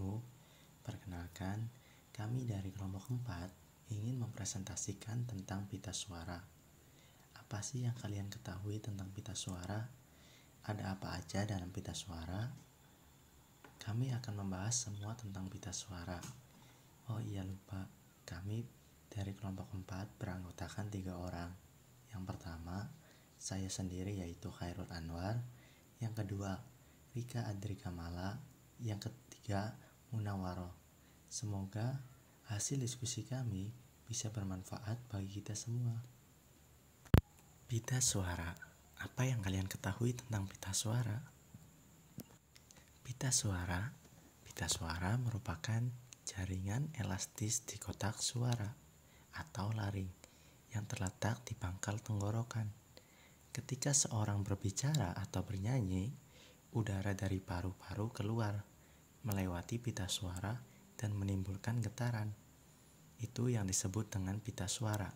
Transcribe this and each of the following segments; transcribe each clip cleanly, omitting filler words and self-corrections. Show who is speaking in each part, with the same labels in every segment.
Speaker 1: wabarakatuh. Perkenalkan, kami dari kelompok 4 ingin mempresentasikan tentang pita suara. Apa sih yang kalian ketahui tentang pita suara? Ada apa aja dalam pita suara? Kami akan membahas semua tentang pita suara. Oh iya lupa, kami dari kelompok 4 beranggotakan 3 orang. Yang pertama, saya sendiri yaitu Khairul Anwar. Yang kedua, Rika Adrikamala. Yang ketiga, Munawaroh. Semoga hasil diskusi kami bisa bermanfaat bagi kita semua. Pita suara. Apa yang kalian ketahui tentang pita suara? Pita suara merupakan jaringan elastis di kotak suara atau laring yang terletak di pangkal tenggorokan. Ketika seorang berbicara atau bernyanyi, udara dari paru-paru keluar, melewati pita suara dan menimbulkan getaran. Itu yang disebut dengan pita suara.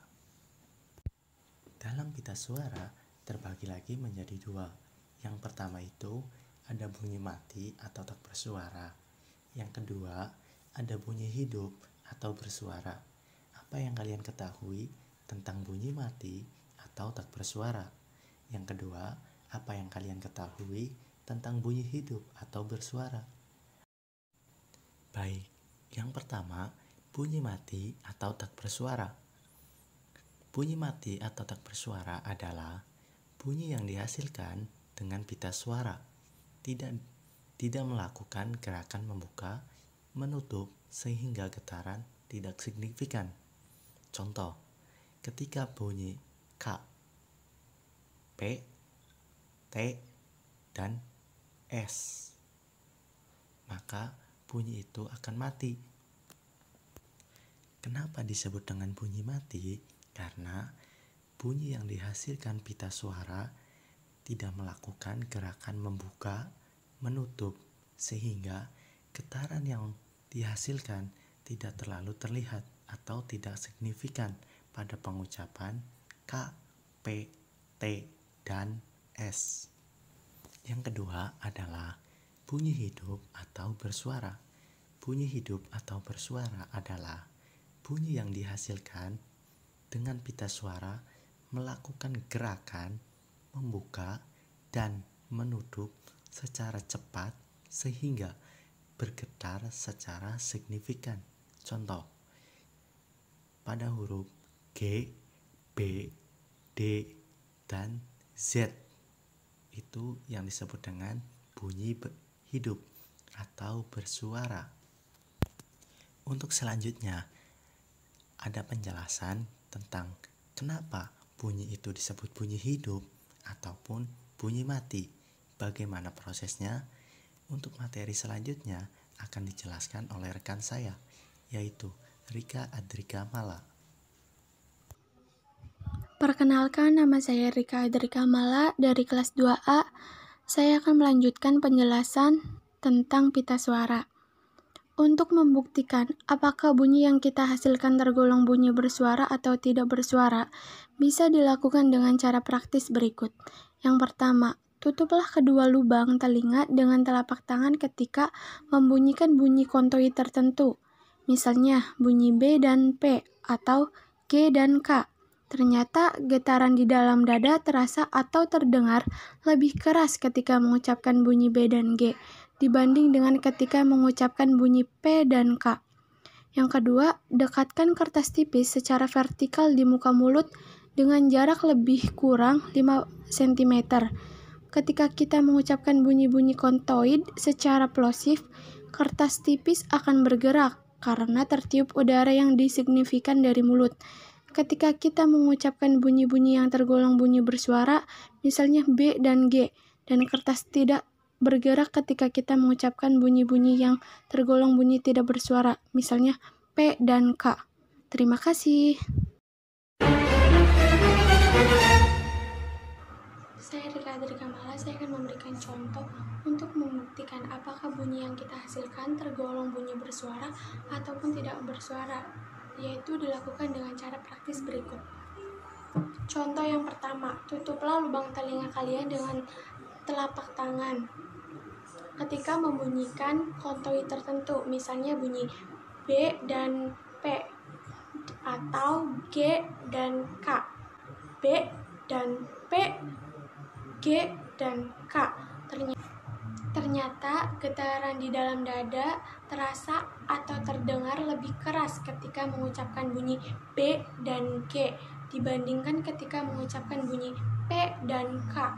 Speaker 1: Dalam pita suara terbagi lagi menjadi 2. Yang pertama itu ada bunyi mati atau tak bersuara. Yang kedua ada bunyi hidup atau bersuara. Apa yang kalian ketahui tentang bunyi mati atau tak bersuara? Yang kedua, apa yang kalian ketahui tentang bunyi hidup atau bersuara? Baik, yang pertama, bunyi mati atau tak bersuara. Bunyi mati atau tak bersuara adalah bunyi yang dihasilkan dengan pita suara, tidak melakukan gerakan membuka, menutup sehingga getaran tidak signifikan. Contoh, ketika bunyi K, P, T, dan S, maka bunyi itu akan mati. Kenapa disebut dengan bunyi mati? Karena bunyi yang dihasilkan pita suara tidak melakukan gerakan membuka, menutup, sehingga getaran yang dihasilkan tidak terlalu terlihat atau tidak signifikan pada pengucapan K, P, T, dan S. Yang kedua adalah bunyi hidup atau bersuara. Bunyi hidup atau bersuara adalah bunyi yang dihasilkan dengan pita suara melakukan gerakan membuka dan menutup secara cepat sehingga bergetar secara signifikan. Contoh, pada huruf G, B, D, dan Z, itu yang disebut dengan bunyi hidup atau bersuara. Untuk selanjutnya, ada penjelasan tentang kenapa bunyi itu disebut bunyi hidup ataupun bunyi mati. Bagaimana prosesnya? Untuk materi selanjutnya akan dijelaskan oleh rekan saya, yaitu Rika Adrikamala.
Speaker 2: Perkenalkan, nama saya Rika Adrikamala dari kelas 2A. Saya akan melanjutkan penjelasan tentang pita suara. Untuk membuktikan apakah bunyi yang kita hasilkan tergolong bunyi bersuara atau tidak bersuara, bisa dilakukan dengan cara praktis berikut. Yang pertama, tutuplah kedua lubang telinga dengan telapak tangan ketika membunyikan bunyi kontoid tertentu. Misalnya bunyi B dan P atau G dan K. Ternyata getaran di dalam dada terasa atau terdengar lebih keras ketika mengucapkan bunyi B dan G dibanding dengan ketika mengucapkan bunyi P dan K. Yang kedua, dekatkan kertas tipis secara vertikal di muka mulut dengan jarak lebih kurang 5 cm. Ketika kita mengucapkan bunyi-bunyi kontoid secara plosif, kertas tipis akan bergerak karena tertiup udara yang disignifikan dari mulut. Ketika kita mengucapkan bunyi-bunyi yang tergolong bunyi bersuara, misalnya B dan G, dan kertas tidak bergerak ketika kita mengucapkan bunyi-bunyi yang tergolong bunyi tidak bersuara, misalnya P dan K. Terima kasih. Saya Rika Adrikamala, saya akan memberikan contoh untuk membuktikan apakah bunyi yang kita hasilkan tergolong bunyi bersuara ataupun tidak bersuara, yaitu dilakukan dengan cara praktis berikut. Contoh yang pertama, tutuplah lubang telinga kalian dengan telapak tangan. ketika membunyikan kontoi tertentu, misalnya bunyi B dan P atau G dan K, B dan P, G dan K. Ternyata getaran di dalam dada terasa atau terdengar lebih keras ketika mengucapkan bunyi B dan G dibandingkan ketika mengucapkan bunyi P dan K.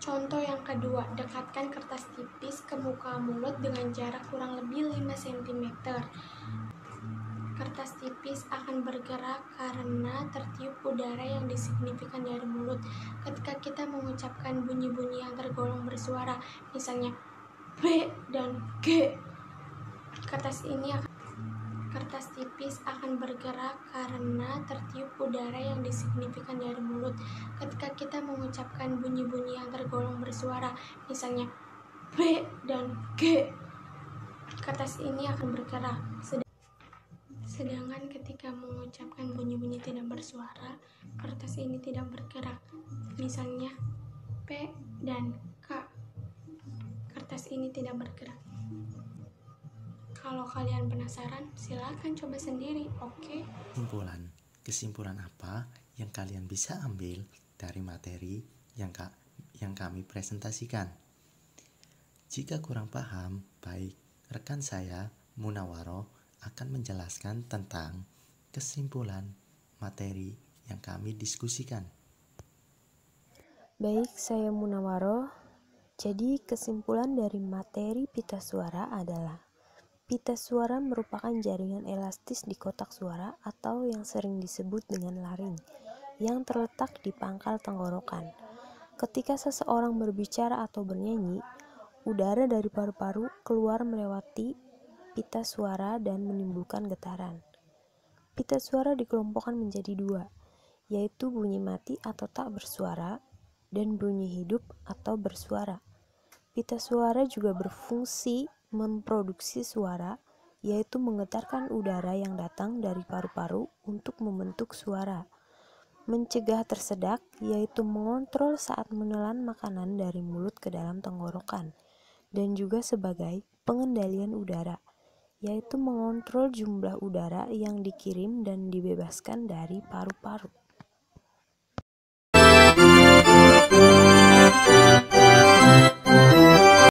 Speaker 2: Contoh yang kedua, dekatkan kertas tipis ke muka mulut dengan jarak kurang lebih 5 cm. Kertas tipis akan bergerak karena tertiup udara yang disignifikan dari mulut. Ketika kita mengucapkan bunyi-bunyi yang tergolong bersuara, misalnya B dan G, kertas tipis akan bergerak karena tertiup udara yang disignifikan dari mulut. Ketika kita mengucapkan bunyi-bunyi yang tergolong bersuara, misalnya B dan G, kertas ini akan bergerak. Sedangkan ketika mengucapkan bunyi-bunyi tidak bersuara, kertas ini tidak bergerak. Misalnya P dan K, kertas ini tidak bergerak. Kalau kalian penasaran, silakan coba sendiri, oke?
Speaker 1: Kesimpulan apa yang kalian bisa ambil dari materi yang kami presentasikan? Jika kurang paham, baik rekan saya Munawaro akan menjelaskan tentang kesimpulan materi yang kami diskusikan.
Speaker 3: Baik, saya Munawaro. Jadi kesimpulan dari materi pita suara adalah pita suara merupakan jaringan elastis di kotak suara atau yang sering disebut dengan laring yang terletak di pangkal tenggorokan. Ketika seseorang berbicara atau bernyanyi, udara dari paru-paru keluar melewati pita suara dan menimbulkan getaran. Pita suara dikelompokkan menjadi dua, yaitu bunyi mati atau tak bersuara dan bunyi hidup atau bersuara. Pita suara juga berfungsi memproduksi suara, yaitu menggetarkan udara yang datang dari paru-paru untuk membentuk suara. Mencegah tersedak, yaitu mengontrol saat menelan makanan dari mulut ke dalam tenggorokan. Dan juga sebagai pengendalian udara, yaitu mengontrol jumlah udara yang dikirim dan dibebaskan dari paru-paru.